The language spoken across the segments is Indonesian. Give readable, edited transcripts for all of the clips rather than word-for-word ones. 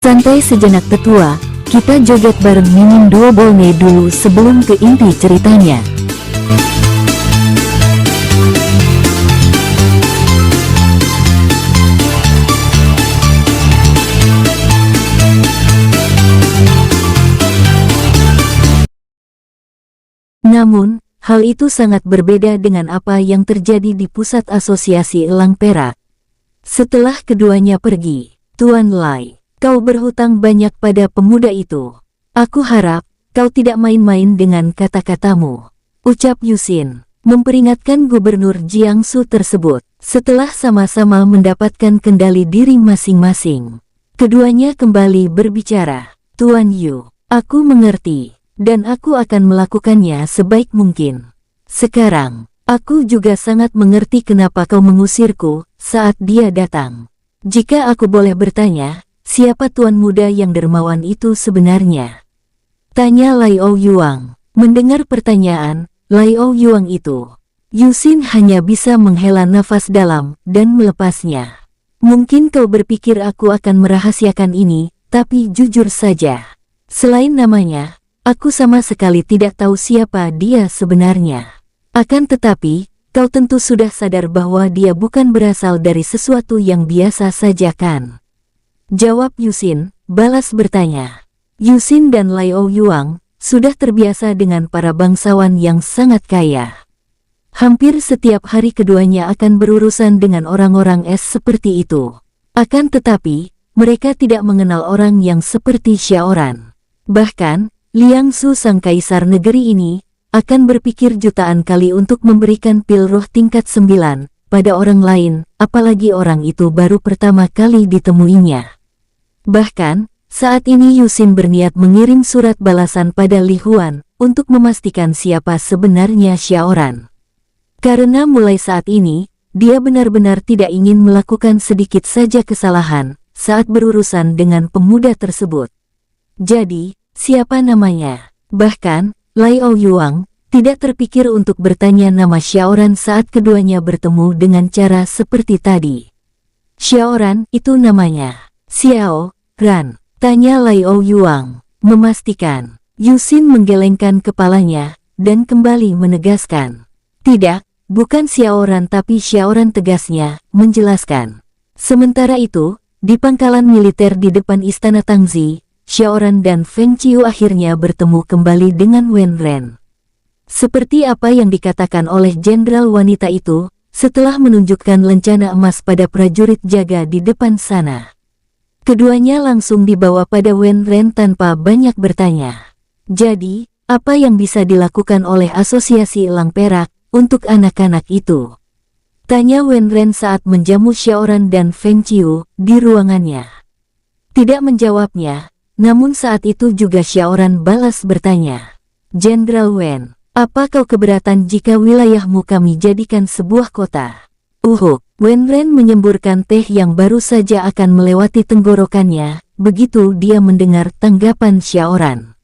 Santai sejenak tetua, kita joget bareng Mimin Duo Bolne dulu sebelum ke inti ceritanya. Namun, hal itu sangat berbeda dengan apa yang terjadi di pusat asosiasi elang perak. Setelah keduanya pergi, Tuan Lai, kau berhutang banyak pada pemuda itu. Aku harap kau tidak main-main dengan kata-katamu, ucap Yusin, memperingatkan Gubernur Jiangsu tersebut. Setelah sama-sama mendapatkan kendali diri masing-masing, keduanya kembali berbicara. Tuan Yu, aku mengerti, dan aku akan melakukannya sebaik mungkin. Sekarang, aku juga sangat mengerti kenapa kau mengusirku saat dia datang. Jika aku boleh bertanya, siapa tuan muda yang dermawan itu sebenarnya? Tanya Lai Ouyuang. Mendengar pertanyaan Lai Ouyuang itu, Yusin hanya bisa menghela nafas dalam dan melepasnya. Mungkin kau berpikir aku akan merahasiakan ini, tapi jujur saja, selain namanya, aku sama sekali tidak tahu siapa dia sebenarnya. Akan tetapi, kau tentu sudah sadar bahwa dia bukan berasal dari sesuatu yang biasa saja kan? Jawab Yusin, balas bertanya. Yusin dan Lai Ouyuang sudah terbiasa dengan para bangsawan yang sangat kaya. Hampir setiap hari keduanya akan berurusan dengan orang-orang es seperti itu. Akan tetapi, mereka tidak mengenal orang yang seperti Xiaoran. Bahkan, Liangsu sang kaisar negeri ini akan berpikir jutaan kali untuk memberikan pil roh tingkat 9 pada orang lain, apalagi orang itu baru pertama kali ditemuinya. Bahkan, saat ini Yusin berniat mengirim surat balasan pada Li Huan untuk memastikan siapa sebenarnya Xiaoran. Karena mulai saat ini, dia benar-benar tidak ingin melakukan sedikit saja kesalahan saat berurusan dengan pemuda tersebut. Jadi, siapa namanya? Bahkan, Lai Ouyuang tidak terpikir untuk bertanya nama Xiaoran saat keduanya bertemu dengan cara seperti tadi. Xiaoran itu namanya Xiao Ran, tanya Lai Ouyuang, memastikan. Yusin menggelengkan kepalanya dan kembali menegaskan. Tidak, bukan Xiaoran tapi Xiaoran, tegasnya, menjelaskan. Sementara itu, di pangkalan militer di depan istana Tangzi, Xiaoran dan Feng Qiu akhirnya bertemu kembali dengan Wen Ren. Seperti apa yang dikatakan oleh jenderal wanita itu, setelah menunjukkan lencana emas pada prajurit jaga di depan sana. Keduanya langsung dibawa pada Wen Ren tanpa banyak bertanya. Jadi, apa yang bisa dilakukan oleh asosiasi elang perak untuk anak-anak itu? Tanya Wen Ren saat menjamu Xiaoran dan Feng Qiu di ruangannya. Tidak menjawabnya, namun saat itu juga Xiaoran balas bertanya. Jenderal Wen, apa kau keberatan jika wilayahmu kami jadikan sebuah kota? Wen Ren menyemburkan teh yang baru saja akan melewati tenggorokannya, begitu dia mendengar tanggapan Xiaoran.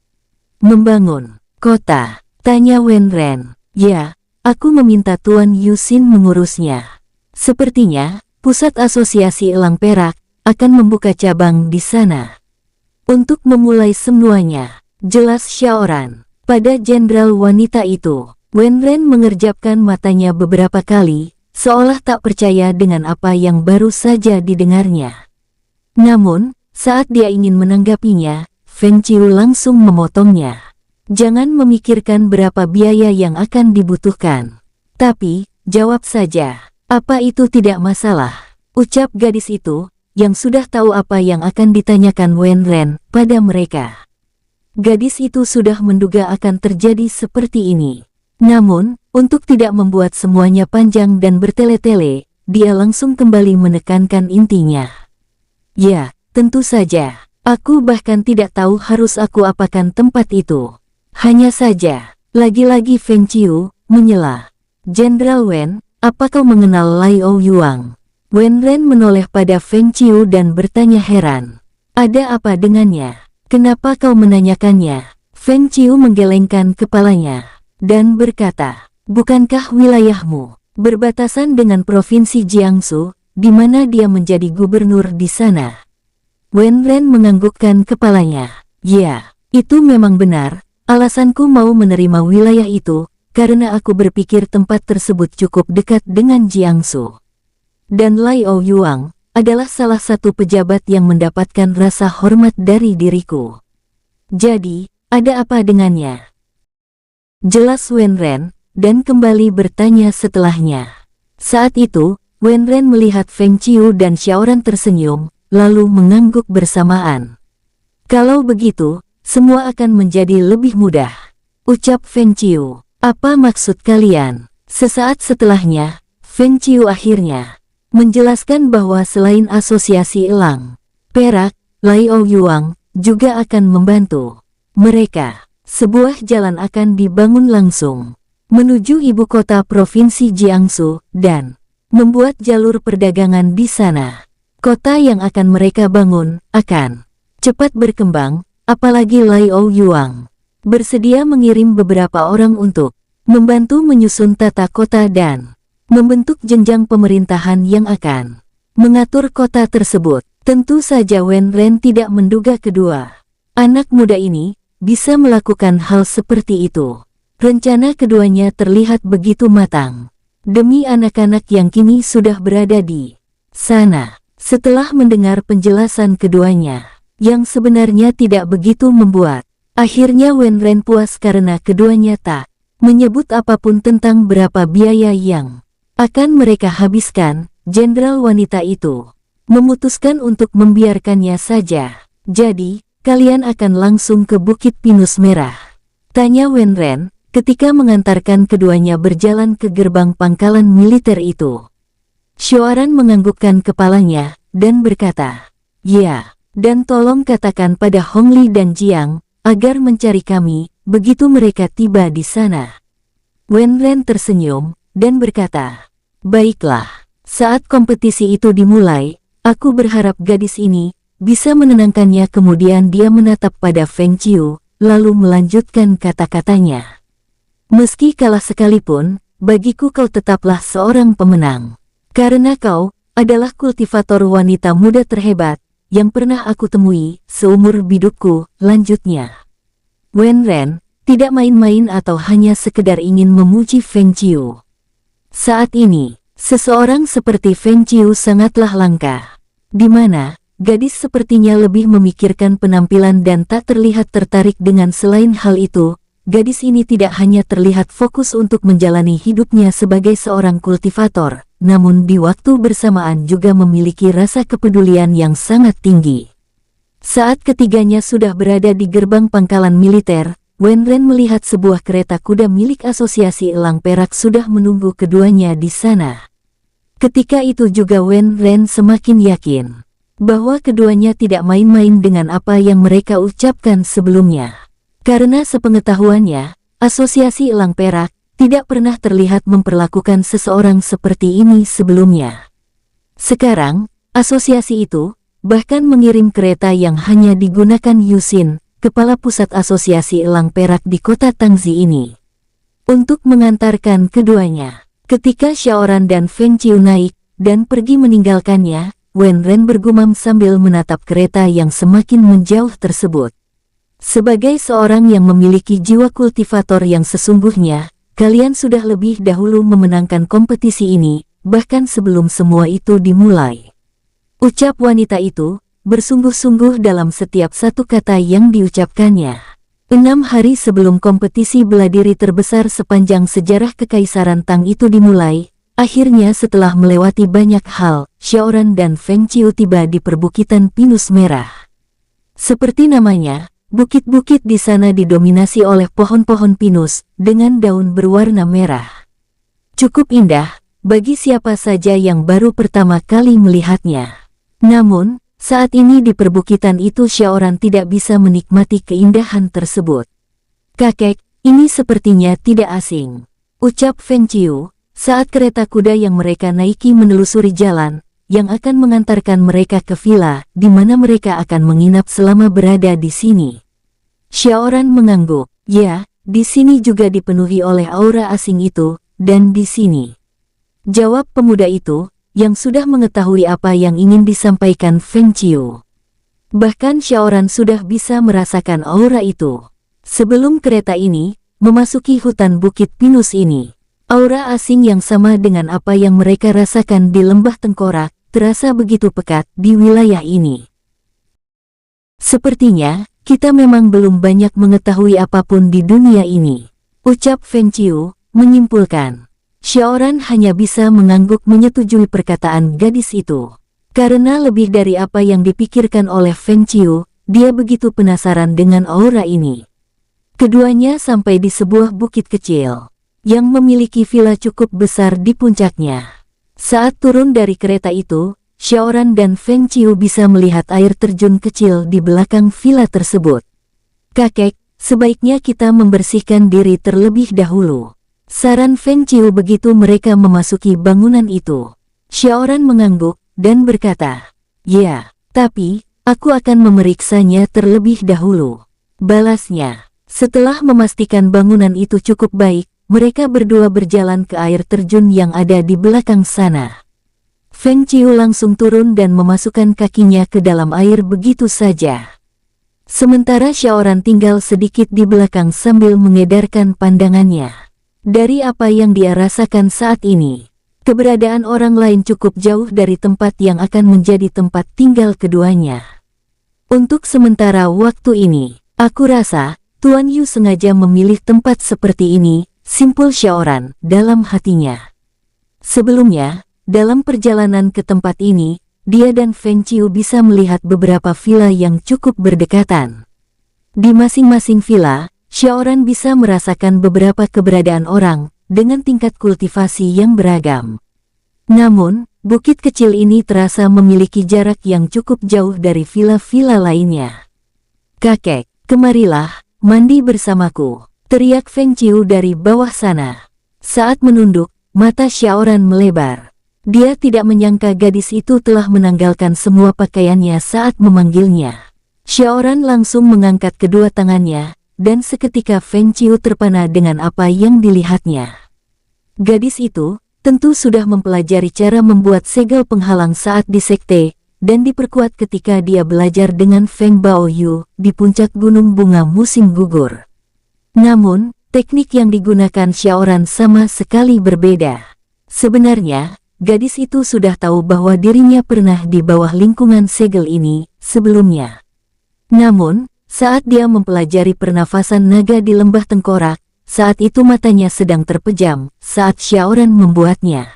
Membangun kota? Tanya Wen Ren. Ya, aku meminta Tuan Yusin mengurusnya. Sepertinya, pusat asosiasi elang perak akan membuka cabang di sana. Untuk memulai semuanya, jelas Xiaoran. Pada jenderal wanita itu, Wen Ren mengerjapkan matanya beberapa kali, seolah tak percaya dengan apa yang baru saja didengarnya. Namun, saat dia ingin menanggapinya, Feng Qiu langsung memotongnya. Jangan memikirkan berapa biaya yang akan dibutuhkan. Tapi, jawab saja, apa itu tidak masalah, ucap gadis itu, yang sudah tahu apa yang akan ditanyakan Wen Ren pada mereka. Gadis itu sudah menduga akan terjadi seperti ini. Namun, untuk tidak membuat semuanya panjang dan bertele-tele, dia langsung kembali menekankan intinya. Ya, tentu saja. Aku bahkan tidak tahu harus aku apakan tempat itu. Hanya saja, lagi-lagi Feng Qiu menyela. Jenderal Wen, apa kau mengenal Lai Ouyuang? Wen Ren menoleh pada Feng Qiu dan bertanya heran. Ada apa dengannya? Kenapa kau menanyakannya? Feng Qiu menggelengkan kepalanya dan berkata, bukankah wilayahmu berbatasan dengan provinsi Jiangsu, di mana dia menjadi gubernur di sana? Wenren menganggukkan kepalanya. Ya, itu memang benar. Alasanku mau menerima wilayah itu, karena aku berpikir tempat tersebut cukup dekat dengan Jiangsu. Dan Lai Ouyuang adalah salah satu pejabat yang mendapatkan rasa hormat dari diriku. Jadi, ada apa dengannya? Jelas Wenren, dan kembali bertanya setelahnya. Saat itu, Wenren melihat Feng Qiu dan Xiaoran tersenyum, lalu mengangguk bersamaan. Kalau begitu, semua akan menjadi lebih mudah, ucap Feng Qiu. Apa maksud kalian? Sesaat setelahnya, Feng Qiu akhirnya menjelaskan bahwa selain asosiasi elang perak, Lai Ouyuang juga akan membantu mereka. Sebuah jalan akan dibangun langsung menuju ibu kota provinsi Jiangsu dan membuat jalur perdagangan di sana. Kota yang akan mereka bangun akan cepat berkembang. Apalagi Lai Ouyuang bersedia mengirim beberapa orang untuk membantu menyusun tata kota dan membentuk jenjang pemerintahan yang akan mengatur kota tersebut. Tentu saja Wenren tidak menduga kedua anak muda ini bisa melakukan hal seperti itu. Rencana keduanya terlihat begitu matang demi anak-anak yang kini sudah berada di sana. Setelah mendengar penjelasan keduanya, yang sebenarnya tidak begitu membuat, akhirnya Wenren puas karena keduanya tak menyebut apapun tentang berapa biaya yang akan mereka habiskan. Jenderal wanita itu memutuskan untuk membiarkannya saja. Jadi, kalian akan langsung ke Bukit Pinus Merah? Tanya Wenren ketika mengantarkan keduanya berjalan ke gerbang pangkalan militer itu. Xiaoran menganggukkan kepalanya dan berkata, "Ya. Dan tolong katakan pada Hongli dan Jiang agar mencari kami begitu mereka tiba di sana." Wenren tersenyum dan berkata, "Baiklah, saat kompetisi itu dimulai, aku berharap gadis ini bisa menenangkannya." Kemudian dia menatap pada Feng Qiu, lalu melanjutkan kata-katanya. "Meski kalah sekalipun, bagiku kau tetaplah seorang pemenang. Karena kau adalah kultivator wanita muda terhebat yang pernah aku temui seumur hidupku." Lanjutnya, Wenren tidak main-main atau hanya sekedar ingin memuji Feng Qiu. Saat ini, seseorang seperti Feng Qiu sangatlah langka, di mana gadis sepertinya lebih memikirkan penampilan dan tak terlihat tertarik dengan selain hal itu. Gadis ini tidak hanya terlihat fokus untuk menjalani hidupnya sebagai seorang kultivator, namun di waktu bersamaan juga memiliki rasa kepedulian yang sangat tinggi. Saat ketiganya sudah berada di gerbang pangkalan militer, Wenren melihat sebuah kereta kuda milik Asosiasi Elang Perak sudah menunggu keduanya di sana. Ketika itu juga Wenren semakin yakin bahwa keduanya tidak main-main dengan apa yang mereka ucapkan sebelumnya. Karena sepengetahuannya, Asosiasi Elang Perak tidak pernah terlihat memperlakukan seseorang seperti ini sebelumnya. Sekarang, asosiasi itu bahkan mengirim kereta yang hanya digunakan Yusin, kepala pusat Asosiasi Elang Perak di kota Tangzi ini, untuk mengantarkan keduanya. Ketika Xiaoran dan Feng Qiu naik dan pergi meninggalkannya, Wenren bergumam sambil menatap kereta yang semakin menjauh tersebut. Sebagai seorang yang memiliki jiwa kultivator yang sesungguhnya, kalian sudah lebih dahulu memenangkan kompetisi ini, bahkan sebelum semua itu dimulai. Ucap wanita itu bersungguh-sungguh dalam setiap satu kata yang diucapkannya. 6 hari sebelum kompetisi bela diri terbesar sepanjang sejarah Kekaisaran Tang itu dimulai, akhirnya setelah melewati banyak hal, Xiaoran dan Feng Qiu tiba di perbukitan Pinus Merah. Seperti namanya, bukit-bukit di sana didominasi oleh pohon-pohon pinus dengan daun berwarna merah. Cukup indah bagi siapa saja yang baru pertama kali melihatnya. Namun, saat ini di perbukitan itu Xiaoran tidak bisa menikmati keindahan tersebut. "Kakek, ini sepertinya tidak asing," ucap Feng Qiu saat kereta kuda yang mereka naiki menelusuri jalan yang akan mengantarkan mereka ke villa di mana mereka akan menginap selama berada di sini. Xiaoran mengangguk. "Ya, di sini juga dipenuhi oleh aura asing itu, dan di sini," jawab pemuda itu, yang sudah mengetahui apa yang ingin disampaikan Feng Qiu. Bahkan Xiaoran sudah bisa merasakan aura itu. Sebelum kereta ini memasuki hutan Bukit Pinus ini, aura asing yang sama dengan apa yang mereka rasakan di Lembah Tengkorak terasa begitu pekat di wilayah ini. Sepertinya, kita memang belum banyak mengetahui apapun di dunia ini, ucap Feng Qiu, menyimpulkan. Xiaoran hanya bisa mengangguk menyetujui perkataan gadis itu. Karena lebih dari apa yang dipikirkan oleh Feng Qiu, dia begitu penasaran dengan aura ini. Keduanya sampai di sebuah bukit kecil, yang memiliki villa cukup besar di puncaknya. Saat turun dari kereta itu, Xiaoran dan Feng Qiu bisa melihat air terjun kecil di belakang villa tersebut. Kakek, sebaiknya kita membersihkan diri terlebih dahulu, saran Feng Qiu begitu mereka memasuki bangunan itu. Xiaoran mengangguk dan berkata, "Ya, tapi aku akan memeriksanya terlebih dahulu," balasnya. Setelah memastikan bangunan itu cukup baik, mereka berdua berjalan ke air terjun yang ada di belakang sana. Feng Qiu langsung turun dan memasukkan kakinya ke dalam air begitu saja. Sementara Xiaoran tinggal sedikit di belakang sambil mengedarkan pandangannya. Dari apa yang dia rasakan saat ini, keberadaan orang lain cukup jauh dari tempat yang akan menjadi tempat tinggal keduanya. Untuk sementara waktu ini, aku rasa Tuan Yu sengaja memilih tempat seperti ini, simpul Xiaoran dalam hatinya. Sebelumnya, dalam perjalanan ke tempat ini, dia dan Feng Qiu bisa melihat beberapa villa yang cukup berdekatan. Di masing-masing villa, Xiaoran bisa merasakan beberapa keberadaan orang dengan tingkat kultivasi yang beragam. Namun, bukit kecil ini terasa memiliki jarak yang cukup jauh dari villa-villa lainnya. "Kakek, kemarilah, mandi bersamaku," teriak Feng Qiu dari bawah sana. Saat menunduk, mata Xiaoran melebar. Dia tidak menyangka gadis itu telah menanggalkan semua pakaiannya saat memanggilnya. Xiaoran langsung mengangkat kedua tangannya, dan seketika Feng Qiu terpana dengan apa yang dilihatnya. Gadis itu tentu sudah mempelajari cara membuat segel penghalang saat di sekte, dan diperkuat ketika dia belajar dengan Feng Baoyu di puncak gunung bunga musim gugur. Namun, teknik yang digunakan Xiaoran sama sekali berbeda. Sebenarnya, gadis itu sudah tahu bahwa dirinya pernah di bawah lingkungan segel ini sebelumnya. Namun, saat dia mempelajari pernafasan naga di Lembah Tengkorak, saat itu matanya sedang terpejam saat Xiaoran membuatnya.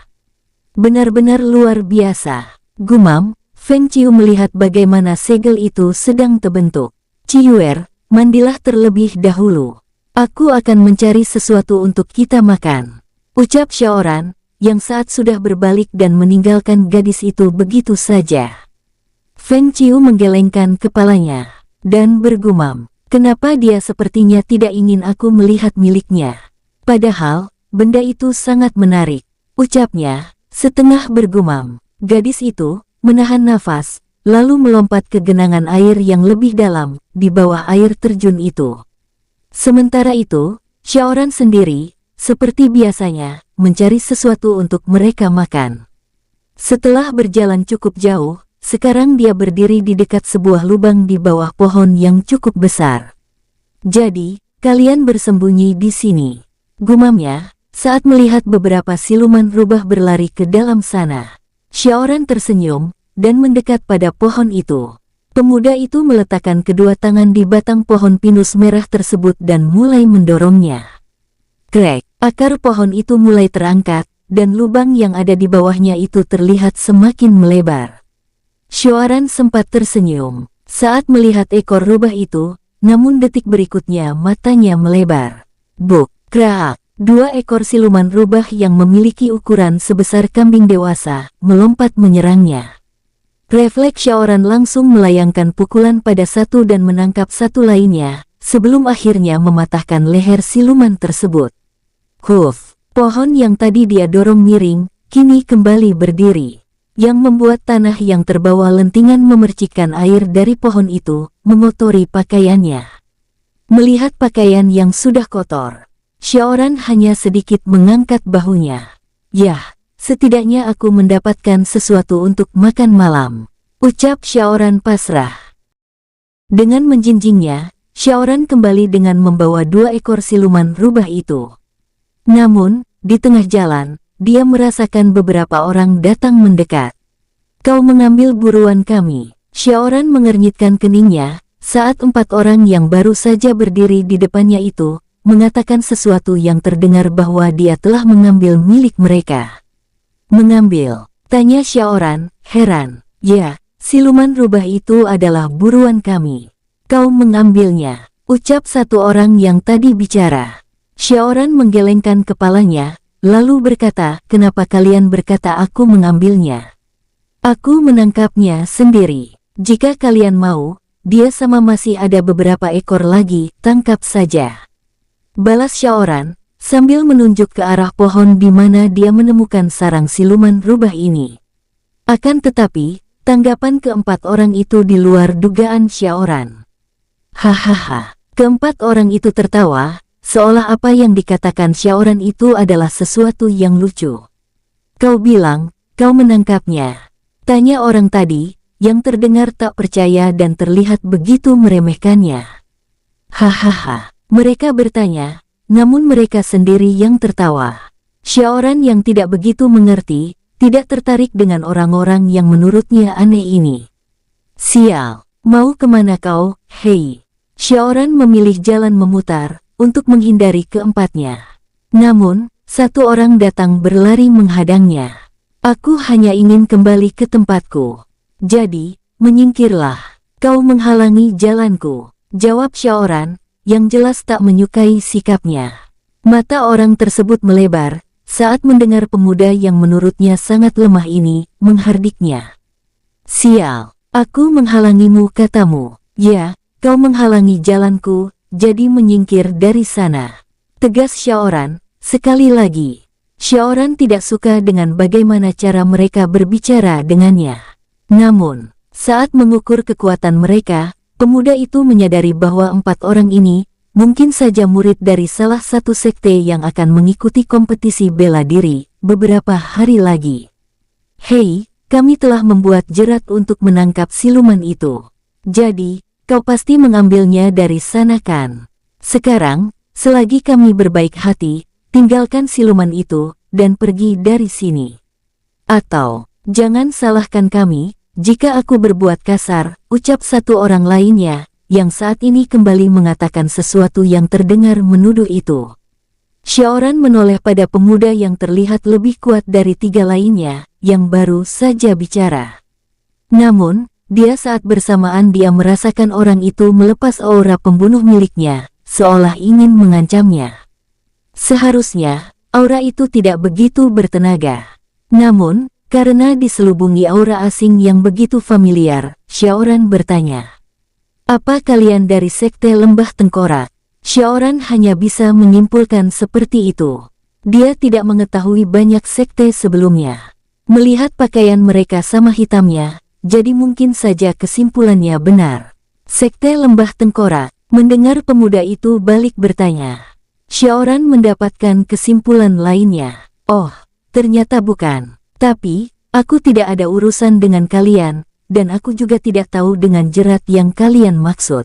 "Benar-benar luar biasa," gumam Feng Qiu melihat bagaimana segel itu sedang terbentuk. "Ciuer, mandilah terlebih dahulu. Aku akan mencari sesuatu untuk kita makan," ucap Xiaoran, yang saat sudah berbalik dan meninggalkan gadis itu begitu saja. Feng Qiu menggelengkan kepalanya dan bergumam, "Kenapa dia sepertinya tidak ingin aku melihat miliknya? Padahal, benda itu sangat menarik," ucapnya, setengah bergumam. Gadis itu menahan nafas, lalu melompat ke genangan air yang lebih dalam di bawah air terjun itu. Sementara itu, Xiaoran sendiri, seperti biasanya, mencari sesuatu untuk mereka makan. Setelah berjalan cukup jauh, sekarang dia berdiri di dekat sebuah lubang di bawah pohon yang cukup besar. "Jadi, kalian bersembunyi di sini," gumamnya, saat melihat beberapa siluman rubah berlari ke dalam sana. Xiaoran tersenyum, dan mendekat pada pohon itu. Pemuda itu meletakkan kedua tangan di batang pohon pinus merah tersebut dan mulai mendorongnya. Krek, akar pohon itu mulai terangkat, dan lubang yang ada di bawahnya itu terlihat semakin melebar. Xiaoran sempat tersenyum saat melihat ekor rubah itu, namun detik berikutnya matanya melebar. Buk, krak, dua ekor siluman rubah yang memiliki ukuran sebesar kambing dewasa melompat menyerangnya. Refleks Xiaoran langsung melayangkan pukulan pada satu dan menangkap satu lainnya, sebelum akhirnya mematahkan leher siluman tersebut. Huf, pohon yang tadi dia dorong miring, kini kembali berdiri. Yang membuat tanah yang terbawa lentingan memercikkan air dari pohon itu, mengotori pakaiannya. Melihat pakaian yang sudah kotor, Xiaoran hanya sedikit mengangkat bahunya. "Yah, setidaknya aku mendapatkan sesuatu untuk makan malam," ucap Xiaoran pasrah. Dengan menjinjingnya, Xiaoran kembali dengan membawa 2 ekor siluman rubah itu. Namun, di tengah jalan, dia merasakan beberapa orang datang mendekat. "Kau mengambil buruan kami." Xiaoran mengernyitkan keningnya, saat 4 orang yang baru saja berdiri di depannya itu, mengatakan sesuatu yang terdengar bahwa dia telah mengambil milik mereka. "Mengambil?" tanya Xiaoran, heran. "Ya, siluman rubah itu adalah buruan kami." "Kau mengambilnya?" ucap satu orang yang tadi bicara. Xiaoran menggelengkan kepalanya, lalu berkata, "Kenapa kalian berkata aku mengambilnya? Aku menangkapnya sendiri. Jika kalian mau, dia sama masih ada beberapa ekor lagi, tangkap saja." Balas Xiaoran, sambil menunjuk ke arah pohon di mana dia menemukan sarang siluman rubah ini. Akan tetapi, tanggapan keempat orang itu di luar dugaan Xiaoran. Hahaha, keempat orang itu tertawa, seolah apa yang dikatakan Xiaoran itu adalah sesuatu yang lucu. "Kau bilang, kau menangkapnya?" tanya orang tadi, yang terdengar tak percaya dan terlihat begitu meremehkannya. Hahaha, mereka bertanya, namun mereka sendiri yang tertawa. Xiaoran yang tidak begitu mengerti, tidak tertarik dengan orang-orang yang menurutnya aneh ini. "Sial, mau kemana kau, hei?" Xiaoran memilih jalan memutar, untuk menghindari keempatnya. Namun, satu orang datang berlari menghadangnya. "Aku hanya ingin kembali ke tempatku. Jadi, menyingkirlah. Kau menghalangi jalanku," jawab Xiaoran, yang jelas tak menyukai sikapnya. Mata orang tersebut melebar, saat mendengar pemuda yang menurutnya sangat lemah ini, menghardiknya. "Sial, aku menghalangimu," katamu. "Ya, kau menghalangi jalanku, jadi menyingkir dari sana," tegas Xiaoran. Sekali lagi, Xiaoran tidak suka dengan bagaimana cara mereka berbicara dengannya. Namun, saat mengukur kekuatan mereka, pemuda itu menyadari bahwa 4 orang ini mungkin saja murid dari salah satu sekte yang akan mengikuti kompetisi bela diri beberapa hari lagi. "Hei, kami telah membuat jerat untuk menangkap siluman itu. Jadi, kau pasti mengambilnya dari sana kan? Sekarang, selagi kami berbaik hati, tinggalkan siluman itu dan pergi dari sini. Atau, jangan salahkan kami jika aku berbuat kasar," ucap satu orang lainnya, yang saat ini kembali mengatakan sesuatu yang terdengar menuduh itu. Xiaoran menoleh pada pemuda yang terlihat lebih kuat dari 3 lainnya, yang baru saja bicara. Namun, dia saat bersamaan dia merasakan orang itu melepas aura pembunuh miliknya, seolah ingin mengancamnya. Seharusnya, aura itu tidak begitu bertenaga. Namun, karena diselubungi aura asing yang begitu familiar, Xiaoran bertanya, "Apa kalian dari sekte lembah tengkorak?" Xiaoran hanya bisa menyimpulkan seperti itu. Dia tidak mengetahui banyak sekte sebelumnya. Melihat pakaian mereka sama hitamnya, jadi mungkin saja kesimpulannya benar. Sekte lembah tengkorak. Mendengar pemuda itu balik bertanya, Xiaoran mendapatkan kesimpulan lainnya. "Oh, ternyata bukan. Tapi, aku tidak ada urusan dengan kalian, dan aku juga tidak tahu dengan jerat yang kalian maksud,"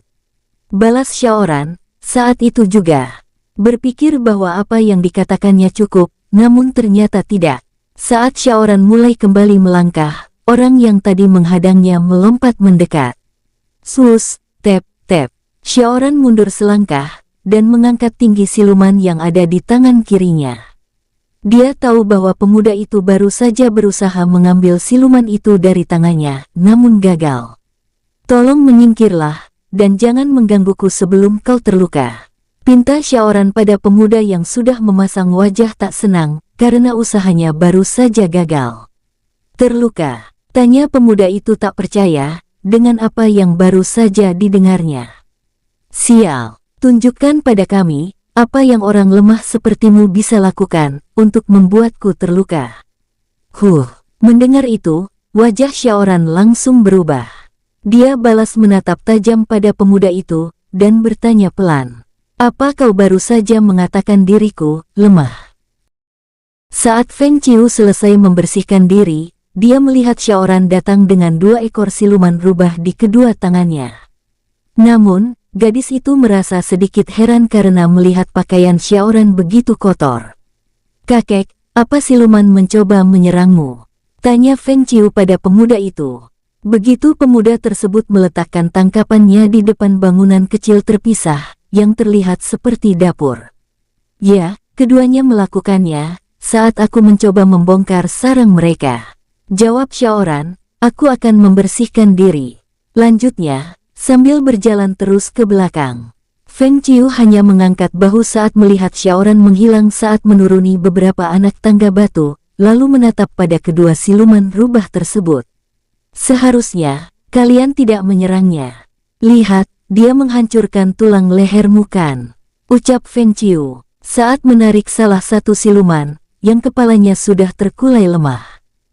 balas Xiaoran. Saat itu juga, berpikir bahwa apa yang dikatakannya cukup, namun ternyata tidak. Saat Xiaoran mulai kembali melangkah, orang yang tadi menghadangnya melompat mendekat. Sus, tep, tep. Xiaoran mundur selangkah, dan mengangkat tinggi siluman yang ada di tangan kirinya. Dia tahu bahwa pemuda itu baru saja berusaha mengambil siluman itu dari tangannya, namun gagal. "Tolong menyingkirlah, dan jangan menggangguku sebelum kau terluka," pinta Xiaoran pada pemuda yang sudah memasang wajah tak senang, karena usahanya baru saja gagal. "Terluka?" tanya pemuda itu tak percaya, dengan apa yang baru saja didengarnya. "Sial, tunjukkan pada kami, apa yang orang lemah sepertimu bisa lakukan, untuk membuatku terluka." Mendengar itu, wajah Xiaoran langsung berubah. Dia balas menatap tajam pada pemuda itu, dan bertanya pelan, "Apa kau baru saja mengatakan diriku lemah?" Saat Feng Qiu selesai membersihkan diri, dia melihat Xiaoran datang dengan 2 ekor siluman rubah di kedua tangannya. Namun, gadis itu merasa sedikit heran karena melihat pakaian Xiaoran begitu kotor. "Kakek, apa siluman mencoba menyerangmu?" tanya Feng Qiu pada pemuda itu. Begitu pemuda tersebut meletakkan tangkapannya di depan bangunan kecil terpisah, yang terlihat seperti dapur. "Ya, keduanya melakukannya, saat aku mencoba membongkar sarang mereka," jawab Xiaoran. "Aku akan membersihkan diri," lanjutnya, sambil berjalan terus ke belakang. Feng Qiu hanya mengangkat bahu saat melihat Xiaoran menghilang saat menuruni beberapa anak tangga batu, lalu menatap pada kedua siluman rubah tersebut. "Seharusnya, kalian tidak menyerangnya. Lihat, dia menghancurkan tulang lehermu kan?" ucap Feng Qiu, saat menarik salah satu siluman, yang kepalanya sudah terkulai lemah.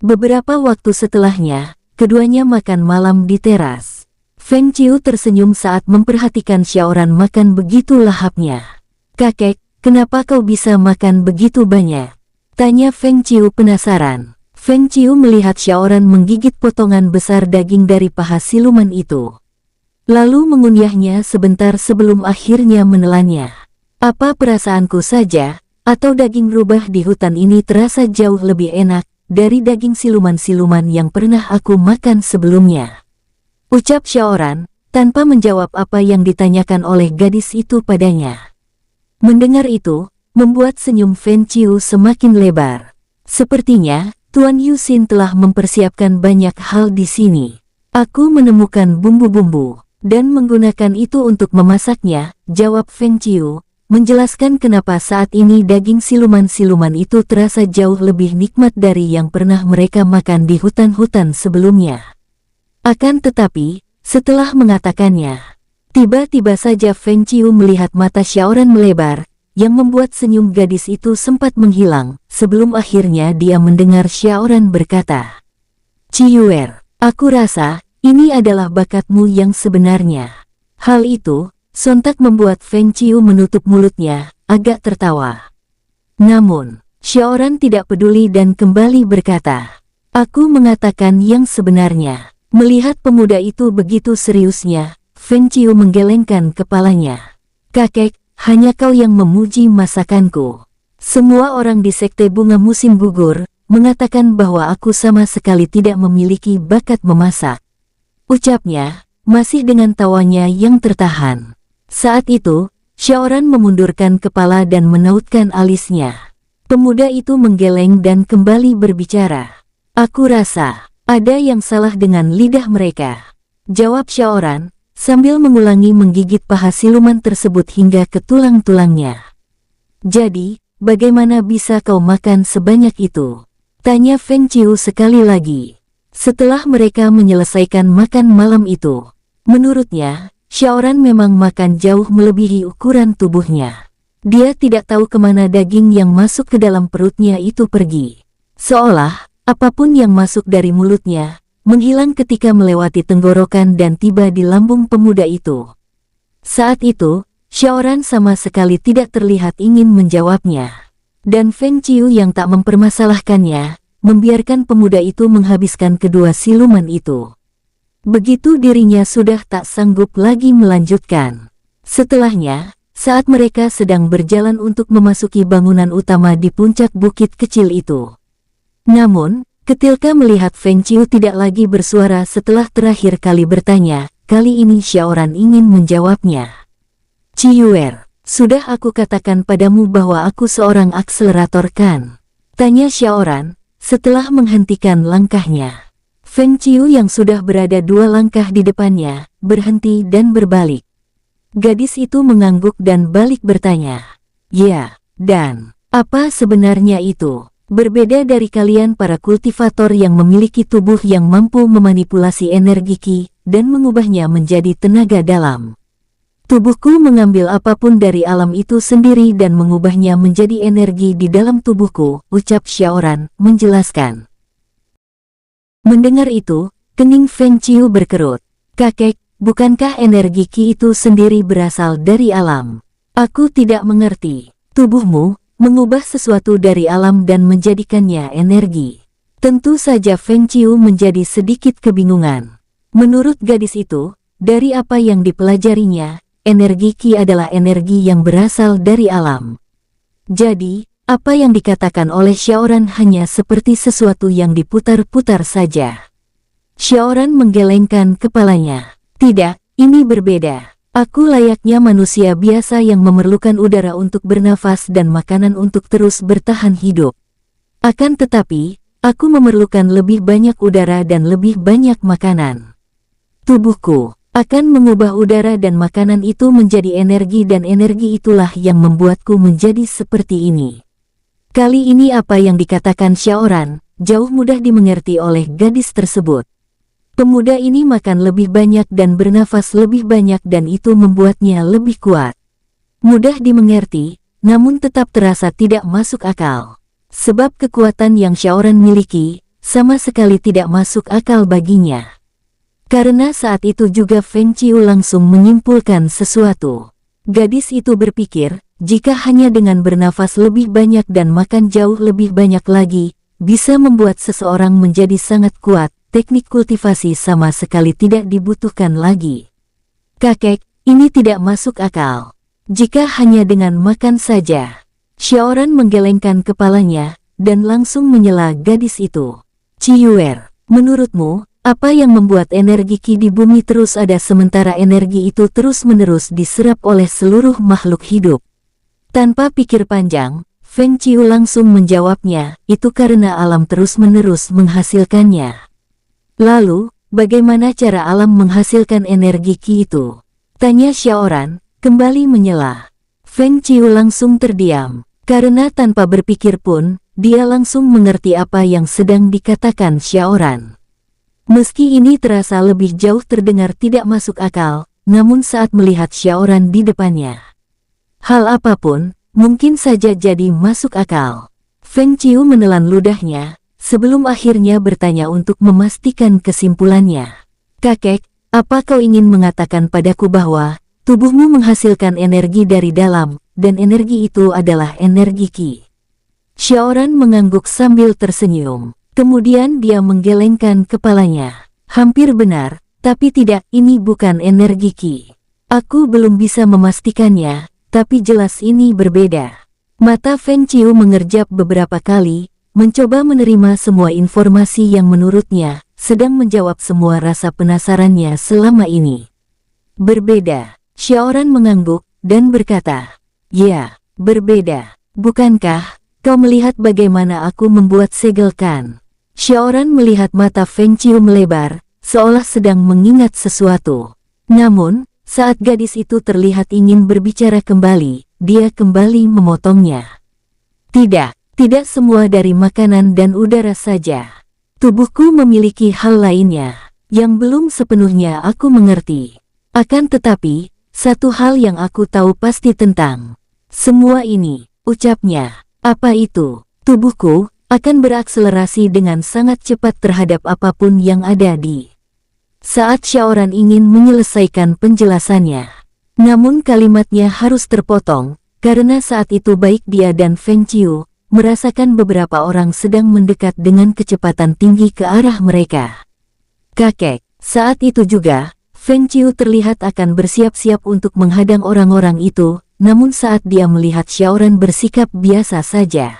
Beberapa waktu setelahnya, keduanya makan malam di teras. Feng Qiu tersenyum saat memperhatikan Xiaoran makan begitu lahapnya. "Kakek, kenapa kau bisa makan begitu banyak?" tanya Feng Qiu penasaran. Feng Qiu melihat Xiaoran menggigit potongan besar daging dari paha siluman itu, lalu mengunyahnya sebentar sebelum akhirnya menelannya. "Apa perasaanku saja, atau daging rubah di hutan ini terasa jauh lebih enak dari daging siluman-siluman yang pernah aku makan sebelumnya," ucap Xiaoran, tanpa menjawab apa yang ditanyakan oleh gadis itu padanya. Mendengar itu, membuat senyum Feng Qiu semakin lebar. "Sepertinya, Tuan Yuxin telah mempersiapkan banyak hal di sini. Aku menemukan bumbu-bumbu, dan menggunakan itu untuk memasaknya," jawab Feng Qiu, menjelaskan kenapa saat ini daging siluman-siluman itu terasa jauh lebih nikmat dari yang pernah mereka makan di hutan-hutan sebelumnya. Akan tetapi, setelah mengatakannya, tiba-tiba saja Feng Qiu melihat mata Xiaoran melebar, yang membuat senyum gadis itu sempat menghilang, sebelum akhirnya dia mendengar Xiaoran berkata, "Ciyuer, aku rasa, ini adalah bakatmu yang sebenarnya." Hal itu, sontak membuat Feng Qiu menutup mulutnya, agak tertawa. Namun, Xiaoran tidak peduli dan kembali berkata, "Aku mengatakan yang sebenarnya." Melihat pemuda itu begitu seriusnya, Feng Qiu menggelengkan kepalanya. "Kakek, hanya kau yang memuji masakanku. Semua orang di Sekte Bunga Musim Gugur mengatakan bahwa aku sama sekali tidak memiliki bakat memasak," ucapnya, masih dengan tawanya yang tertahan. Saat itu, Xiaoran memundurkan kepala dan menautkan alisnya. Pemuda itu menggeleng dan kembali berbicara. "Aku rasa, ada yang salah dengan lidah mereka," jawab Xiaoran, sambil mengulangi menggigit paha siluman tersebut hingga ke tulang-tulangnya. "Jadi, bagaimana bisa kau makan sebanyak itu?" tanya Feng Qiu sekali lagi. Setelah mereka menyelesaikan makan malam itu, menurutnya, Xiaoran memang makan jauh melebihi ukuran tubuhnya. Dia tidak tahu kemana daging yang masuk ke dalam perutnya itu pergi. Seolah, apapun yang masuk dari mulutnya, menghilang ketika melewati tenggorokan dan tiba di lambung pemuda itu. Saat itu, Xiaoran sama sekali tidak terlihat ingin menjawabnya. Dan Feng Qiu yang tak mempermasalahkannya, membiarkan pemuda itu menghabiskan kedua siluman itu. Begitu dirinya sudah tak sanggup lagi melanjutkan. Setelahnya, saat mereka sedang berjalan untuk memasuki bangunan utama di puncak bukit kecil itu. Namun, ketika melihat Feng Qiu tidak lagi bersuara setelah terakhir kali bertanya, kali ini Xiaoran ingin menjawabnya. "Ciyuer, sudah aku katakan padamu bahwa aku seorang akselerator kan?" tanya Xiaoran, setelah menghentikan langkahnya. Feng Qiu yang sudah berada 2 langkah di depannya, berhenti dan berbalik. Gadis itu mengangguk dan balik bertanya, "Ya, dan apa sebenarnya itu?" Berbeda dari kalian para kultivator yang memiliki tubuh yang mampu memanipulasi energi Qi dan mengubahnya menjadi tenaga dalam. Tubuhku mengambil apapun dari alam itu sendiri dan mengubahnya menjadi energi di dalam tubuhku, ucap Xiaoran, menjelaskan. Mendengar itu, kening Feng Qiu berkerut. "Kakek, bukankah energi Qi itu sendiri berasal dari alam? Aku tidak mengerti. Tubuhmu mengubah sesuatu dari alam dan menjadikannya energi." Tentu saja Feng Qiu menjadi sedikit kebingungan. Menurut gadis itu, dari apa yang dipelajarinya, energi Qi adalah energi yang berasal dari alam. Jadi, apa yang dikatakan oleh Xiaoran hanya seperti sesuatu yang diputar-putar saja. Xiaoran menggelengkan kepalanya. Tidak, ini berbeda. Aku layaknya manusia biasa yang memerlukan udara untuk bernafas dan makanan untuk terus bertahan hidup. Akan tetapi, aku memerlukan lebih banyak udara dan lebih banyak makanan. Tubuhku akan mengubah udara dan makanan itu menjadi energi dan energi itulah yang membuatku menjadi seperti ini. Kali ini apa yang dikatakan Xiaoran, jauh mudah dimengerti oleh gadis tersebut. Pemuda ini makan lebih banyak dan bernafas lebih banyak dan itu membuatnya lebih kuat. Mudah dimengerti, namun tetap terasa tidak masuk akal. Sebab kekuatan yang Xiaoran miliki, sama sekali tidak masuk akal baginya. Karena saat itu juga Feng Qiu langsung menyimpulkan sesuatu. Gadis itu berpikir, jika hanya dengan bernafas lebih banyak dan makan jauh lebih banyak lagi, bisa membuat seseorang menjadi sangat kuat. Teknik kultivasi sama sekali tidak dibutuhkan lagi. Kakek, ini tidak masuk akal. Jika hanya dengan makan saja. Xiaoran menggelengkan kepalanya, dan langsung menyela gadis itu. Ciyuer, menurutmu, apa yang membuat energi Qi di bumi terus ada sementara energi itu terus-menerus diserap oleh seluruh makhluk hidup? Tanpa pikir panjang, Feng Qiu langsung menjawabnya, itu karena alam terus-menerus menghasilkannya. Lalu, bagaimana cara alam menghasilkan energi Qi itu? Tanya Xiaoran, kembali menyela. Feng Qiu langsung terdiam, karena tanpa berpikir pun, dia langsung mengerti apa yang sedang dikatakan Xiaoran. Meski ini terasa lebih jauh terdengar tidak masuk akal, namun saat melihat Xiaoran di depannya, hal apapun, mungkin saja jadi masuk akal. Feng Qiu menelan ludahnya, sebelum akhirnya bertanya untuk memastikan kesimpulannya. Kakek, apa kau ingin mengatakan padaku bahwa tubuhmu menghasilkan energi dari dalam, dan energi itu adalah energi Qi? Xiaoran mengangguk sambil tersenyum. Kemudian dia menggelengkan kepalanya. Hampir benar, tapi tidak, ini bukan energi Qi. Aku belum bisa memastikannya, tapi jelas ini berbeda. Mata Feng Qiu mengerjap beberapa kali, mencoba menerima semua informasi yang menurutnya sedang menjawab semua rasa penasarannya selama ini. Berbeda, Xiaoran mengangguk dan berkata, ya, berbeda. Bukankah kau melihat bagaimana aku membuat segel kan? Xiaoran melihat mata Feng Qiu melebar, seolah sedang mengingat sesuatu. Namun, saat gadis itu terlihat ingin berbicara kembali, dia kembali memotongnya. Tidak. Tidak semua dari makanan dan udara saja. Tubuhku memiliki hal lainnya, yang belum sepenuhnya aku mengerti. Akan tetapi, satu hal yang aku tahu pasti tentang semua ini, ucapnya. Apa itu? Tubuhku akan berakselerasi dengan sangat cepat terhadap apapun yang ada di. Saat Xiaoran ingin menyelesaikan penjelasannya, namun kalimatnya harus terpotong, karena saat itu baik dia dan Feng Qiu merasakan beberapa orang sedang mendekat dengan kecepatan tinggi ke arah mereka. Kakek, saat itu juga, Feng Qiu terlihat akan bersiap-siap untuk menghadang orang-orang itu, namun saat dia melihat Xiaoran bersikap biasa saja,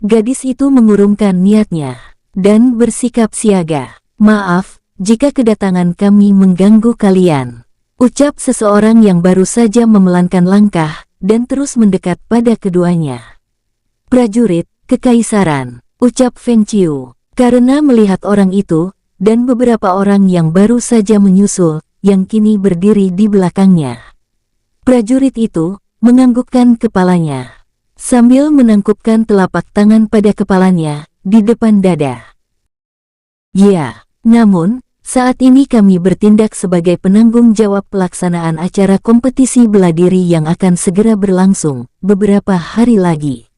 gadis itu mengurungkan niatnya, dan bersikap siaga. Maaf, jika kedatangan kami mengganggu kalian, ucap seseorang yang baru saja memelankan langkah, dan terus mendekat pada keduanya. Prajurit, kekaisaran, ucap Feng Qiu, karena melihat orang itu, dan beberapa orang yang baru saja menyusul, yang kini berdiri di belakangnya. Prajurit itu menganggukkan kepalanya, sambil menangkupkan telapak tangan pada kepalanya, di depan dada. Ya, namun, saat ini kami bertindak sebagai penanggung jawab pelaksanaan acara kompetisi bela diri yang akan segera berlangsung, beberapa hari lagi.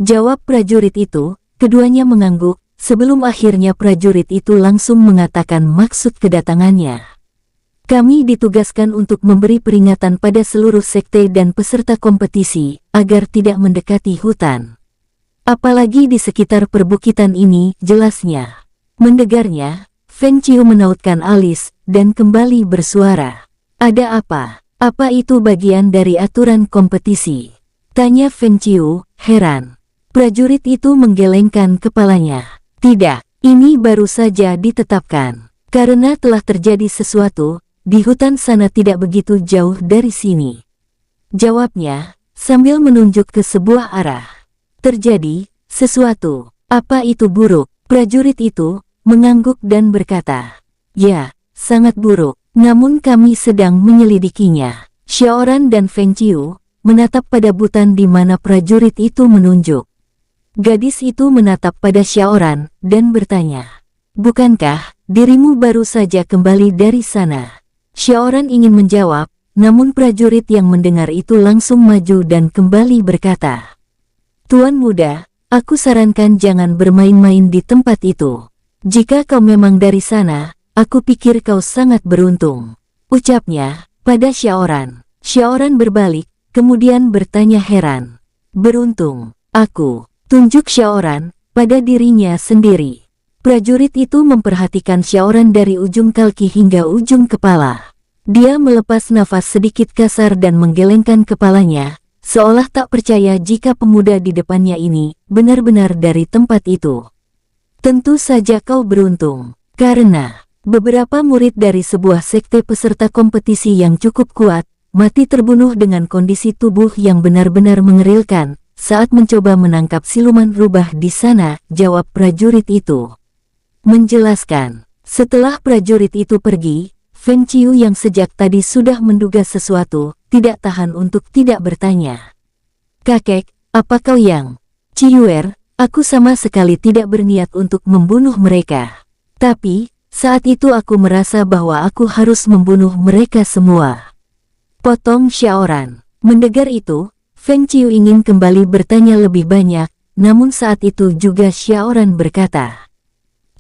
Jawab prajurit itu, keduanya mengangguk, sebelum akhirnya prajurit itu langsung mengatakan maksud kedatangannya. Kami ditugaskan untuk memberi peringatan pada seluruh sekte dan peserta kompetisi, agar tidak mendekati hutan. Apalagi di sekitar perbukitan ini, jelasnya. Mendengarnya, Feng Qiu menautkan alis, dan kembali bersuara. Ada apa? Apa itu bagian dari aturan kompetisi? Tanya Feng Qiu, heran. Prajurit itu menggelengkan kepalanya. Tidak, ini baru saja ditetapkan. Karena telah terjadi sesuatu, di hutan sana tidak begitu jauh dari sini. Jawabnya, sambil menunjuk ke sebuah arah. Terjadi sesuatu. Apa itu buruk? Prajurit itu mengangguk dan berkata, ya, sangat buruk, namun kami sedang menyelidikinya. Xiaoran dan Feng Qiu menatap pada Butan di mana prajurit itu menunjuk. Gadis itu menatap pada Xiaoran dan bertanya, bukankah dirimu baru saja kembali dari sana? Xiaoran ingin menjawab, namun prajurit yang mendengar itu langsung maju dan kembali berkata, Tuan muda, aku sarankan jangan bermain-main di tempat itu. Jika kau memang dari sana, aku pikir kau sangat beruntung. Ucapnya pada Xiaoran. Xiaoran berbalik, kemudian bertanya heran. Beruntung, aku. Tunjuk Xiaoran pada dirinya sendiri. Prajurit itu memperhatikan Xiaoran dari ujung kaki hingga ujung kepala. Dia melepas nafas sedikit kasar dan menggelengkan kepalanya, seolah tak percaya jika pemuda di depannya ini benar-benar dari tempat itu. Tentu saja kau beruntung, karena beberapa murid dari sebuah sekte peserta kompetisi yang cukup kuat, mati terbunuh dengan kondisi tubuh yang benar-benar mengerilkan, saat mencoba menangkap siluman rubah di sana, jawab prajurit itu. Menjelaskan, setelah prajurit itu pergi, Feng Qiu yang sejak tadi sudah menduga sesuatu, tidak tahan untuk tidak bertanya. Kakek, apa kau yang? Ciuer, aku sama sekali tidak berniat untuk membunuh mereka. Tapi, saat itu aku merasa bahwa aku harus membunuh mereka semua. Potong Xiaoran. Mendengar itu, Feng Qiu ingin kembali bertanya lebih banyak, namun saat itu juga Xiaoran berkata,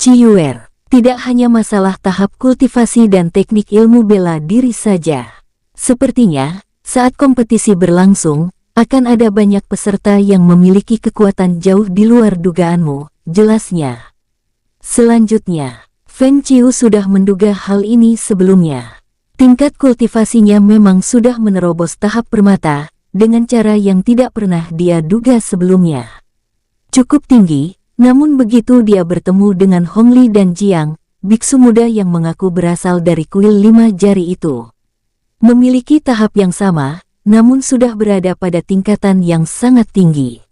Ciuer, tidak hanya masalah tahap kultivasi dan teknik ilmu bela diri saja. Sepertinya, saat kompetisi berlangsung, akan ada banyak peserta yang memiliki kekuatan jauh di luar dugaanmu, jelasnya. Selanjutnya, Feng Qiu sudah menduga hal ini sebelumnya. Tingkat kultivasinya memang sudah menerobos tahap permata, dengan cara yang tidak pernah dia duga sebelumnya. Cukup tinggi, namun begitu dia bertemu dengan Hongli dan Jiang, biksu muda yang mengaku berasal dari kuil 5 jari itu. Memiliki tahap yang sama, namun sudah berada pada tingkatan yang sangat tinggi.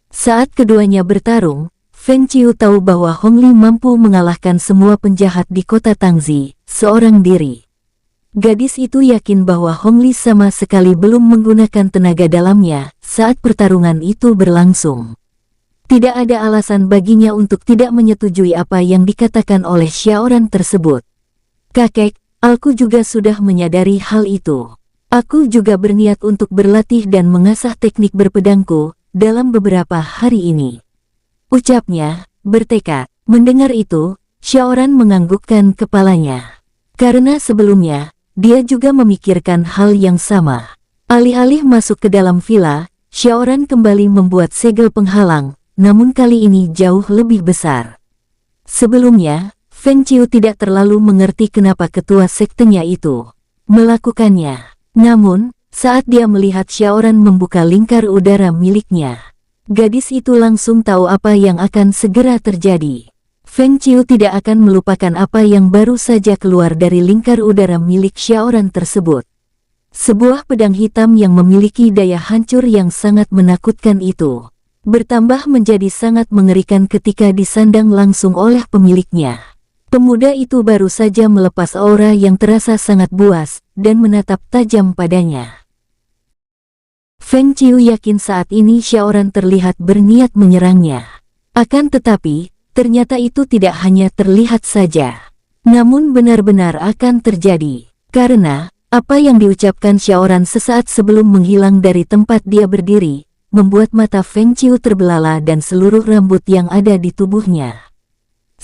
Saat keduanya bertarung, Feng Qiu tahu bahwa Hongli mampu mengalahkan semua penjahat di kota Tangzi, seorang diri. Gadis itu yakin bahwa Hongli sama sekali belum menggunakan tenaga dalamnya saat pertarungan itu berlangsung. Tidak ada alasan baginya untuk tidak menyetujui apa yang dikatakan oleh Xiaoran tersebut. Kakek, aku juga sudah menyadari hal itu. Aku juga berniat untuk berlatih dan mengasah teknik berpedangku dalam beberapa hari ini. Ucapnya, bertekad. Mendengar itu, Xiaoran menganggukkan kepalanya. Karena sebelumnya, dia juga memikirkan hal yang sama. Alih-alih masuk ke dalam villa, Xiaoran kembali membuat segel penghalang, namun kali ini jauh lebih besar. Sebelumnya, Feng Qiu tidak terlalu mengerti kenapa ketua sektenya itu melakukannya. Namun, saat dia melihat Xiaoran membuka lingkar udara miliknya, gadis itu langsung tahu apa yang akan segera terjadi. Feng Qiu tidak akan melupakan apa yang baru saja keluar dari lingkar udara milik Xiaoran tersebut. Sebuah pedang hitam yang memiliki daya hancur yang sangat menakutkan itu, bertambah menjadi sangat mengerikan ketika disandang langsung oleh pemiliknya. Pemuda itu baru saja melepas aura yang terasa sangat buas, dan menatap tajam padanya. Feng Qiu yakin saat ini Xiaoran terlihat berniat menyerangnya. Akan tetapi, ternyata itu tidak hanya terlihat saja, namun benar-benar akan terjadi. Karena, apa yang diucapkan Xiaoran sesaat sebelum menghilang dari tempat dia berdiri, membuat mata Feng Qiu terbelalak dan seluruh rambut yang ada di tubuhnya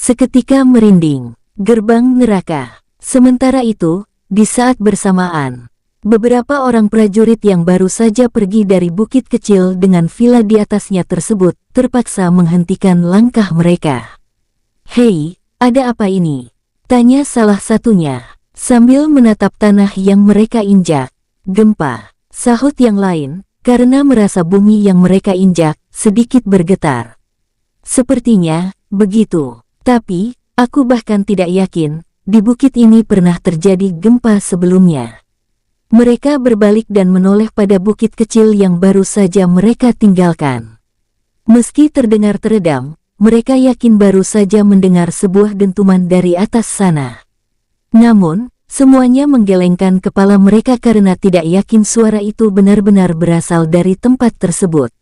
seketika merinding. Gerbang neraka. Sementara itu, di saat bersamaan, beberapa orang prajurit yang baru saja pergi dari bukit kecil dengan villa di atasnya tersebut, terpaksa menghentikan langkah mereka. Hei, ada apa ini? Tanya salah satunya. sambil menatap tanah yang mereka injak. Gempa, sahut yang lain, karena merasa bumi yang mereka injak sedikit bergetar. Sepertinya begitu, tapi aku bahkan tidak yakin di bukit ini pernah terjadi gempa sebelumnya. Mereka berbalik dan menoleh pada bukit kecil yang baru saja mereka tinggalkan. Meski terdengar teredam, mereka yakin baru saja mendengar sebuah dentuman dari atas sana. Namun, semuanya menggelengkan kepala mereka karena tidak yakin suara itu benar-benar berasal dari tempat tersebut.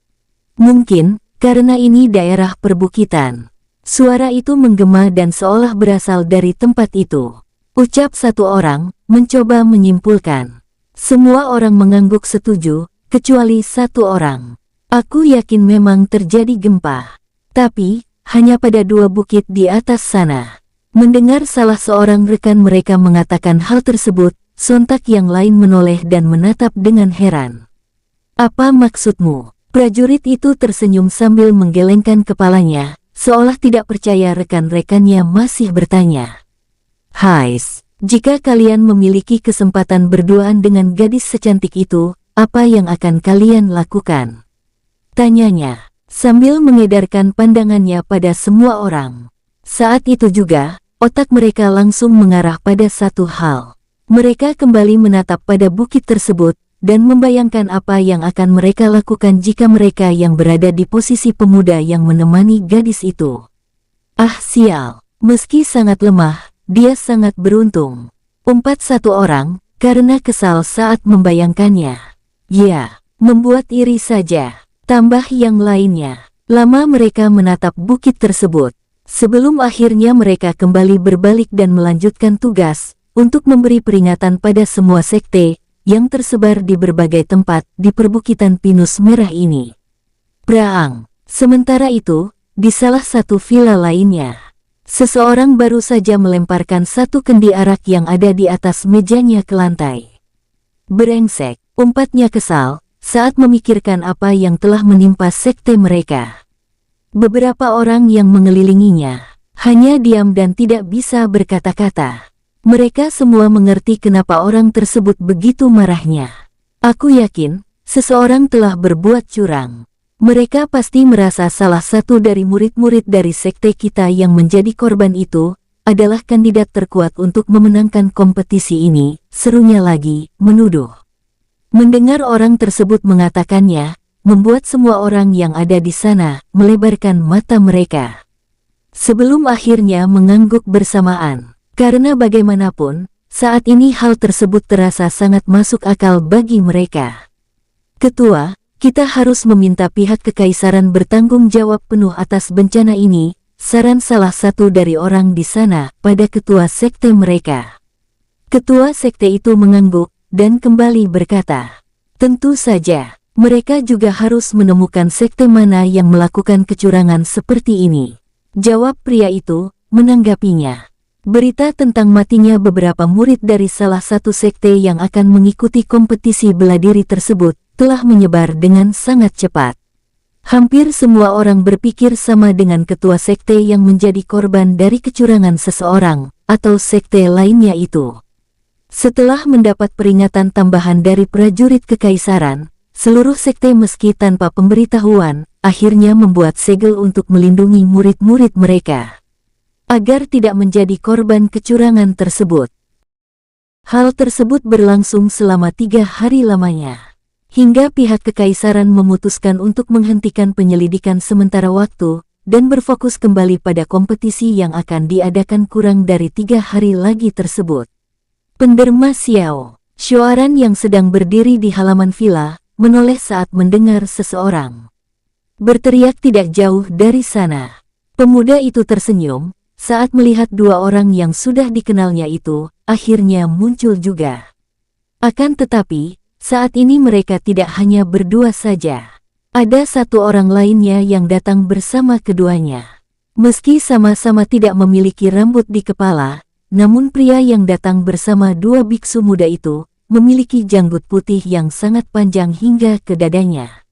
Mungkin, karena ini daerah perbukitan. Suara itu menggema dan seolah berasal dari tempat itu. Ucap satu orang, mencoba menyimpulkan. Semua orang mengangguk setuju, kecuali satu orang. Aku yakin memang terjadi gempa. Tapi, hanya pada 2 bukit di atas sana. Mendengar salah seorang rekan mereka mengatakan hal tersebut, sontak yang lain menoleh dan menatap dengan heran. Apa maksudmu? Prajurit itu tersenyum sambil menggelengkan kepalanya, seolah tidak percaya rekan-rekannya masih bertanya. Hais, jika kalian memiliki kesempatan berduaan dengan gadis secantik itu, apa yang akan kalian lakukan? Tanyanya, sambil mengedarkan pandangannya pada semua orang. Saat itu juga, otak mereka langsung mengarah pada satu hal. Mereka kembali menatap pada bukit tersebut, dan membayangkan apa yang akan mereka lakukan jika mereka yang berada di posisi pemuda yang menemani gadis itu. Ah sial, meski sangat lemah, dia sangat beruntung. Umpat satu orang, karena kesal saat membayangkannya. Ya, membuat iri saja. Tambah yang lainnya. Lama mereka menatap bukit tersebut. Sebelum akhirnya mereka kembali berbalik dan melanjutkan tugas, untuk memberi peringatan pada semua sekte, yang tersebar di berbagai tempat di perbukitan pinus merah ini. Praang. Sementara itu, di salah satu villa lainnya, seseorang baru saja melemparkan satu kendi arak yang ada di atas mejanya ke lantai. Brengsek, umpatnya kesal, saat memikirkan apa yang telah menimpa sekte mereka. Beberapa orang yang mengelilinginya, hanya diam dan tidak bisa berkata-kata. Mereka semua mengerti kenapa orang tersebut begitu marahnya. Aku yakin, seseorang telah berbuat curang. Mereka pasti merasa salah satu dari murid-murid dari sekte kita yang menjadi korban itu, adalah kandidat terkuat untuk memenangkan kompetisi ini, serunya lagi, menuduh. Mendengar orang tersebut mengatakannya, membuat semua orang yang ada di sana, melebarkan mata mereka. Sebelum akhirnya mengangguk bersamaan, karena bagaimanapun, saat ini hal tersebut terasa sangat masuk akal bagi mereka. Ketua, kita harus meminta pihak kekaisaran bertanggung jawab penuh atas bencana ini, saran salah satu dari orang di sana pada ketua sekte mereka. Ketua sekte itu mengangguk, dan kembali berkata, tentu saja, mereka juga harus menemukan sekte mana yang melakukan kecurangan seperti ini. Jawab pria itu, menanggapinya. Berita tentang matinya beberapa murid dari salah satu sekte yang akan mengikuti kompetisi bela diri tersebut, telah menyebar dengan sangat cepat. Hampir semua orang berpikir sama dengan ketua sekte yang menjadi korban dari kecurangan seseorang, atau sekte lainnya itu. Setelah mendapat peringatan tambahan dari prajurit kekaisaran, seluruh sekte meski tanpa pemberitahuan, akhirnya membuat segel untuk melindungi murid-murid mereka, agar tidak menjadi korban kecurangan tersebut. Hal tersebut berlangsung selama 3 hari lamanya. Hingga pihak kekaisaran memutuskan untuk menghentikan penyelidikan sementara waktu, dan berfokus kembali pada kompetisi yang akan diadakan kurang dari 3 hari lagi tersebut. Penderma Xiao, Shuaran yang sedang berdiri di halaman villa, menoleh saat mendengar seseorang berteriak tidak jauh dari sana. Pemuda itu tersenyum, saat melihat 2 orang yang sudah dikenalnya itu, akhirnya muncul juga. Akan tetapi, saat ini mereka tidak hanya berdua saja. Ada 1 orang lainnya yang datang bersama keduanya. Meski sama-sama tidak memiliki rambut di kepala, namun pria yang datang bersama 2 biksu muda itu, memiliki janggut putih yang sangat panjang hingga ke dadanya.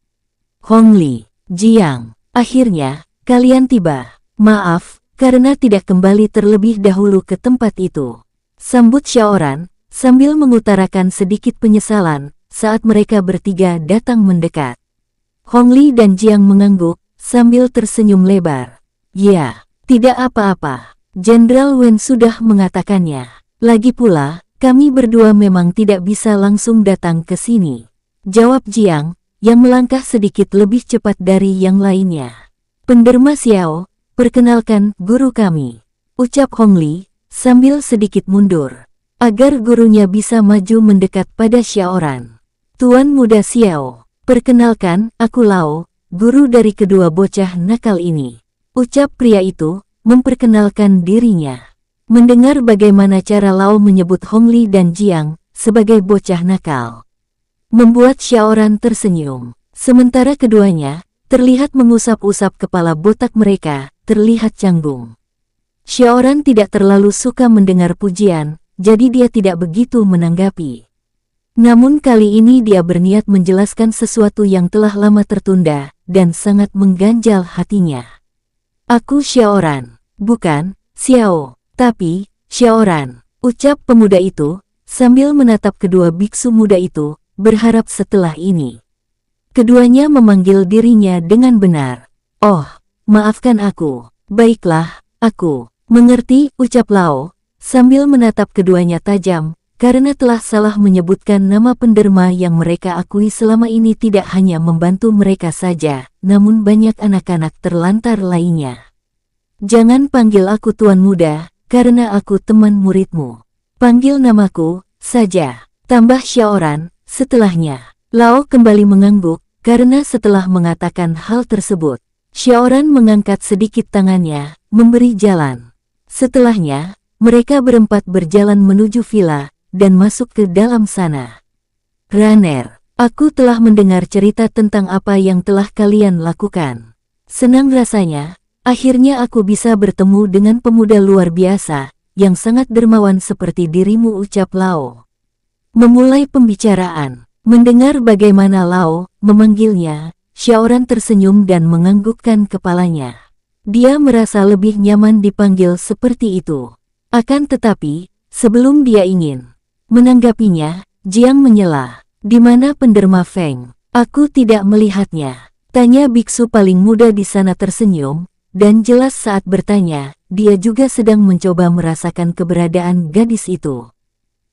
Hongli, Jiang, akhirnya, kalian tiba. Maaf, karena tidak kembali terlebih dahulu ke tempat itu. sambut Xiaoran, sambil mengutarakan sedikit penyesalan saat mereka bertiga datang mendekat. Hongli dan Jiang mengangguk sambil tersenyum lebar. Ya, tidak apa-apa. Jenderal Wen sudah mengatakannya. Lagi pula, kami berdua memang tidak bisa langsung datang ke sini. Jawab Jiang, yang melangkah sedikit lebih cepat dari yang lainnya. Penderma Xiao, perkenalkan guru kami. Ucap Hongli, sambil sedikit mundur. Agar gurunya bisa maju mendekat pada Xiaoran. Tuan muda Xiao, perkenalkan, aku Lao, guru dari kedua bocah nakal ini. Ucap pria itu, memperkenalkan dirinya. Mendengar bagaimana cara Lao menyebut Hongli dan Jiang sebagai bocah nakal, membuat Xiaoran tersenyum. Sementara keduanya terlihat mengusap-usap kepala botak mereka, terlihat canggung. Xiaoran tidak terlalu suka mendengar pujian, jadi dia tidak begitu menanggapi. Namun kali ini dia berniat menjelaskan sesuatu yang telah lama tertunda dan sangat mengganjal hatinya. Aku Xiaoran, bukan Xiao, tapi Xiaoran, ucap pemuda itu, sambil menatap kedua biksu muda itu, berharap setelah ini keduanya memanggil dirinya dengan benar. Oh, maafkan aku. Baiklah, aku mengerti, ucap Lao, sambil menatap keduanya tajam, karena telah salah menyebutkan nama penderma yang mereka akui selama ini tidak hanya membantu mereka saja, namun banyak anak-anak terlantar lainnya. Jangan panggil aku tuan muda, karena aku teman muridmu. Panggil namaku saja, tambah Xiaoran. Setelahnya, Lao kembali mengangguk, karena setelah mengatakan hal tersebut, Xiaoran mengangkat sedikit tangannya, memberi jalan. Setelahnya, mereka berempat berjalan menuju villa, dan masuk ke dalam sana. Raner, aku telah mendengar cerita tentang apa yang telah kalian lakukan. Senang rasanya, akhirnya aku bisa bertemu dengan pemuda luar biasa, yang sangat dermawan seperti dirimu, ucap Lao. Memulai pembicaraan. Mendengar bagaimana Lao memanggilnya, Xiaoran tersenyum dan menganggukkan kepalanya. Dia merasa lebih nyaman dipanggil seperti itu. Akan tetapi, sebelum dia ingin menanggapinya, Jiang menyela. Di mana penderma Feng? Aku tidak melihatnya. Tanya biksu paling muda di sana tersenyum, dan jelas saat bertanya, dia juga sedang mencoba merasakan keberadaan gadis itu.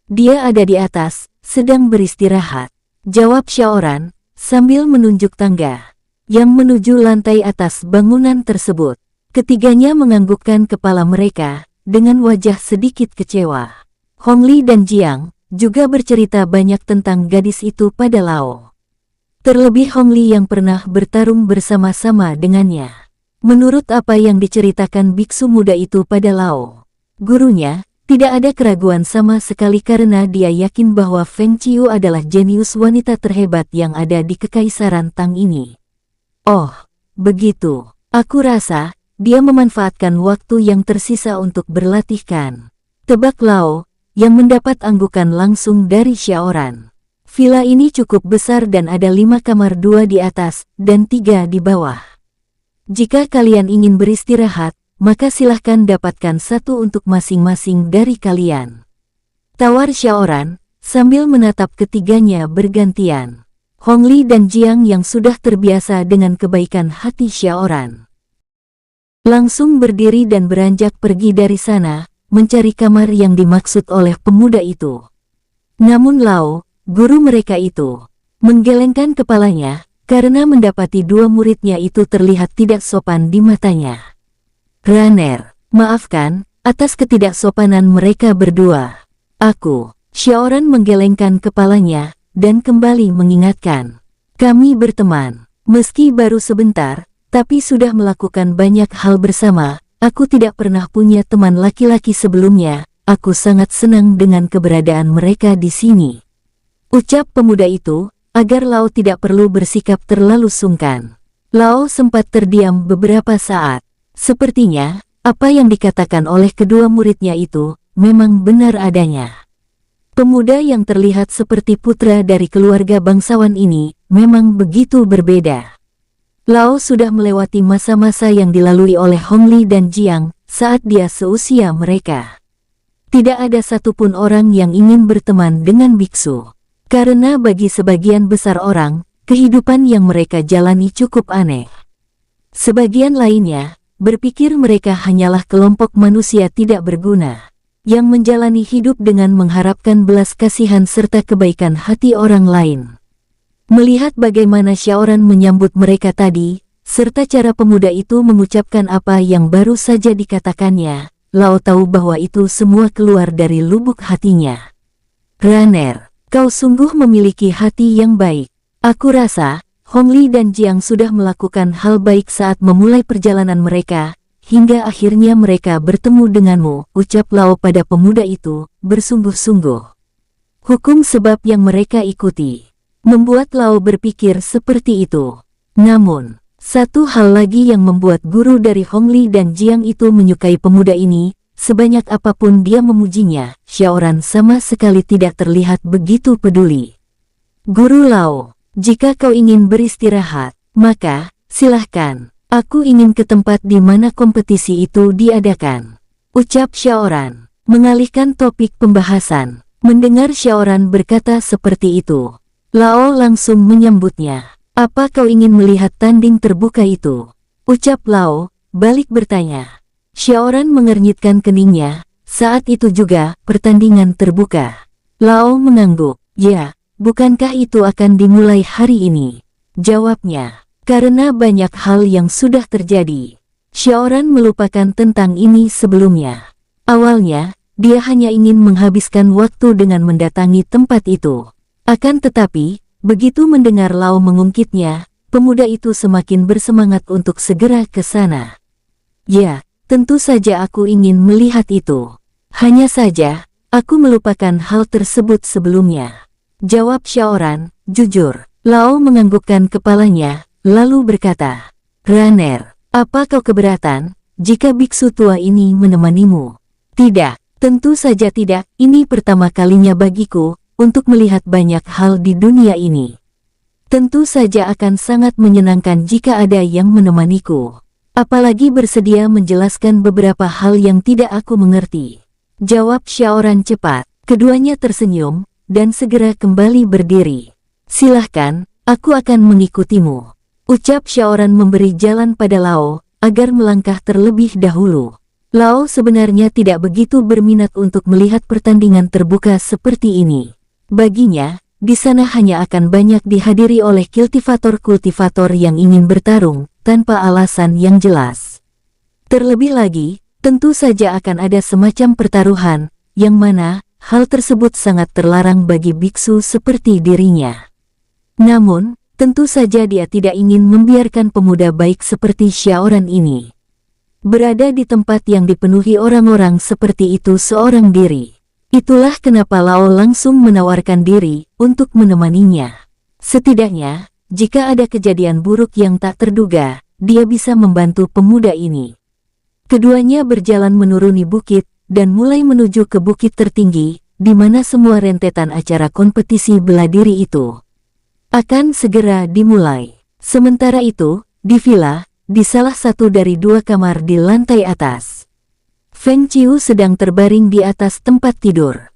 Dia ada di atas, sedang beristirahat. Jawab Xiaoran, sambil menunjuk tangga yang menuju lantai atas bangunan tersebut. Ketiganya menganggukkan kepala mereka, dengan wajah sedikit kecewa. Hongli dan Jiang juga bercerita banyak tentang gadis itu pada Lao. Terlebih Hongli yang pernah bertarung bersama-sama dengannya. Menurut apa yang diceritakan biksu muda itu pada Lao, gurunya, tidak ada keraguan sama sekali karena dia yakin bahwa Feng Qiu adalah jenius wanita terhebat yang ada di Kekaisaran Tang ini. Oh, begitu. Aku rasa, dia memanfaatkan waktu yang tersisa untuk berlatihkan. Tebak Lao, yang mendapat anggukan langsung dari Xiaoran. Villa ini cukup besar dan ada 5 kamar, 2 di atas dan 3 di bawah. Jika kalian ingin beristirahat, maka silahkan dapatkan satu untuk masing-masing dari kalian. Tawar Xiaoran, sambil menatap ketiganya bergantian. Hongli dan Jiang yang sudah terbiasa dengan kebaikan hati Xiaoran langsung berdiri dan beranjak pergi dari sana, mencari kamar yang dimaksud oleh pemuda itu. Namun Lao, guru mereka itu, menggelengkan kepalanya, karena mendapati dua muridnya itu terlihat tidak sopan di matanya. Raner, maafkan, atas ketidaksopanan mereka berdua. Aku, Xiaoran menggelengkan kepalanya, dan kembali mengingatkan. Kami berteman, meski baru sebentar, tapi sudah melakukan banyak hal bersama. Aku tidak pernah punya teman laki-laki sebelumnya, aku sangat senang dengan keberadaan mereka di sini. Ucap pemuda itu, agar Lao tidak perlu bersikap terlalu sungkan. Lao sempat terdiam beberapa saat. Sepertinya, apa yang dikatakan oleh kedua muridnya itu, memang benar adanya. Pemuda yang terlihat seperti putra dari keluarga bangsawan ini, memang begitu berbeda. Lao sudah melewati masa-masa yang dilalui oleh Hongli dan Jiang, saat dia seusia mereka. Tidak ada satupun orang yang ingin berteman dengan biksu. Karena bagi sebagian besar orang, kehidupan yang mereka jalani cukup aneh. Sebagian lainnya berpikir mereka hanyalah kelompok manusia tidak berguna, yang menjalani hidup dengan mengharapkan belas kasihan serta kebaikan hati orang lain. Melihat bagaimana Xiaoran menyambut mereka tadi, serta cara pemuda itu mengucapkan apa yang baru saja dikatakannya, Lao tahu bahwa itu semua keluar dari lubuk hatinya. Runner, kau sungguh memiliki hati yang baik. Aku rasa, Hongli dan Jiang sudah melakukan hal baik saat memulai perjalanan mereka, hingga akhirnya mereka bertemu denganmu, ucap Lao pada pemuda itu, bersungguh-sungguh. Hukum sebab yang mereka ikuti membuat Lao berpikir seperti itu. Namun, satu hal lagi yang membuat guru dari Hongli dan Jiang itu menyukai pemuda ini, sebanyak apapun dia memujinya, Xiaoran sama sekali tidak terlihat begitu peduli. Guru Lao, jika kau ingin beristirahat, maka silahkan. Aku ingin ke tempat di mana kompetisi itu diadakan, ucap Xiaoran, mengalihkan topik pembahasan. Mendengar Xiaoran berkata seperti itu, Lao langsung menyambutnya. Apa kau ingin melihat tanding terbuka itu? Ucap Lao, balik bertanya. Xiaoran mengernyitkan keningnya, saat itu juga pertandingan terbuka. Lao mengangguk, ya, bukankah itu akan dimulai hari ini? Jawabnya. Karena banyak hal yang sudah terjadi, Xiaoran melupakan tentang ini sebelumnya. Awalnya, dia hanya ingin menghabiskan waktu dengan mendatangi tempat itu. Akan tetapi, begitu mendengar Lao mengungkitnya, pemuda itu semakin bersemangat untuk segera ke sana. Ya, tentu saja aku ingin melihat itu. Hanya saja, aku melupakan hal tersebut sebelumnya. Jawab Xiaoran, jujur. Lao menganggukkan kepalanya. Lalu berkata, Runner, apa kau keberatan jika biksu tua ini menemanimu? Tidak, tentu saja tidak, ini pertama kalinya bagiku untuk melihat banyak hal di dunia ini. Tentu saja akan sangat menyenangkan jika ada yang menemaniku. Apalagi bersedia menjelaskan beberapa hal yang tidak aku mengerti. Jawab Xiaoran cepat, keduanya tersenyum, dan segera kembali berdiri. Silahkan, aku akan mengikutimu. Ucap Xiaoran memberi jalan pada Lao, agar melangkah terlebih dahulu. Lao sebenarnya tidak begitu berminat untuk melihat pertandingan terbuka seperti ini. Baginya, di sana hanya akan banyak dihadiri oleh kultivator-kultivator yang ingin bertarung, tanpa alasan yang jelas. Terlebih lagi, tentu saja akan ada semacam pertaruhan, yang mana, hal tersebut sangat terlarang bagi biksu seperti dirinya. Namun, tentu saja dia tidak ingin membiarkan pemuda baik seperti Xiaoran ini berada di tempat yang dipenuhi orang-orang seperti itu seorang diri. Itulah kenapa Lao langsung menawarkan diri untuk menemaninya. Setidaknya, jika ada kejadian buruk yang tak terduga, dia bisa membantu pemuda ini. Keduanya berjalan menuruni bukit dan mulai menuju ke bukit tertinggi, di mana semua rentetan acara kompetisi bela diri itu akan segera dimulai. Sementara itu, di villa, di salah satu dari dua kamar di lantai atas, Feng Qiu sedang terbaring di atas tempat tidur.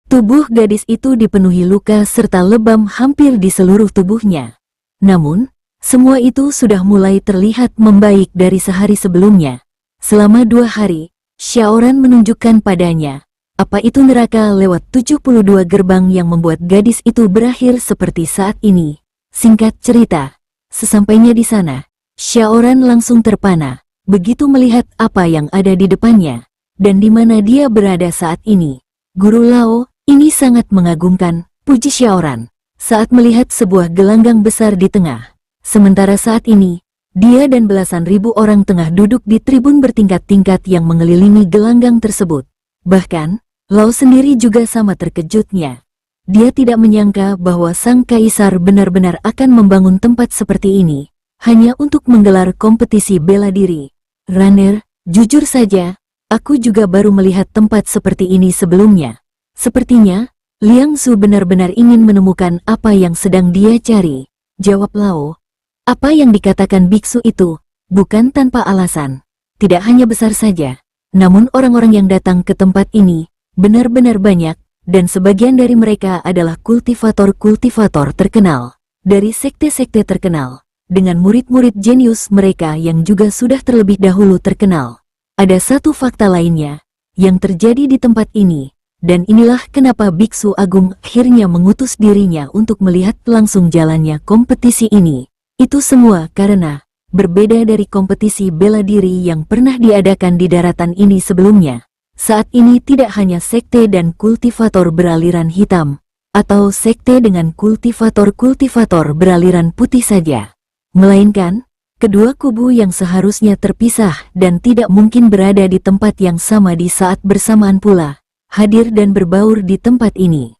Tubuh gadis itu dipenuhi luka serta lebam hampir di seluruh tubuhnya. Namun, semua itu sudah mulai terlihat membaik dari sehari sebelumnya. Selama 2 hari, Xiaoran menunjukkan padanya apa itu neraka lewat 72 gerbang yang membuat gadis itu berakhir seperti saat ini. Singkat cerita, sesampainya di sana, Xiaoran langsung terpana, begitu melihat apa yang ada di depannya, dan di mana dia berada saat ini. Guru Lao, ini sangat mengagumkan, puji Xiaoran, saat melihat sebuah gelanggang besar di tengah. Sementara saat ini, dia dan belasan ribu orang tengah duduk di tribun bertingkat-tingkat yang mengelilingi gelanggang tersebut. Bahkan, Lao sendiri juga sama terkejutnya. Dia tidak menyangka bahwa sang kaisar benar-benar akan membangun tempat seperti ini, hanya untuk menggelar kompetisi bela diri. Runner, jujur saja, aku juga baru melihat tempat seperti ini sebelumnya. Sepertinya, Liang Su benar-benar ingin menemukan apa yang sedang dia cari. Jawab Lao. Apa yang dikatakan biksu itu, bukan tanpa alasan. Tidak hanya besar saja, Namun orang-orang yang datang ke tempat ini benar-benar banyak, dan sebagian dari mereka adalah kultivator-kultivator terkenal dari sekte-sekte terkenal, dengan murid-murid jenius mereka yang juga sudah terlebih dahulu terkenal. Ada satu fakta lainnya yang terjadi di tempat ini, dan inilah kenapa Biksu Agung akhirnya mengutus dirinya untuk melihat langsung jalannya kompetisi ini. Itu semua karena berbeda dari kompetisi bela diri yang pernah diadakan di daratan ini sebelumnya. Saat ini tidak hanya sekte dan kultivator beraliran hitam, atau sekte dengan kultivator-kultivator beraliran putih saja, melainkan kedua kubu yang seharusnya terpisah dan tidak mungkin berada di tempat yang sama di saat bersamaan pula, hadir dan berbaur di tempat ini.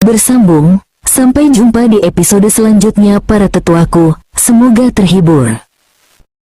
Bersambung, sampai jumpa di episode selanjutnya para tetuaku, semoga terhibur.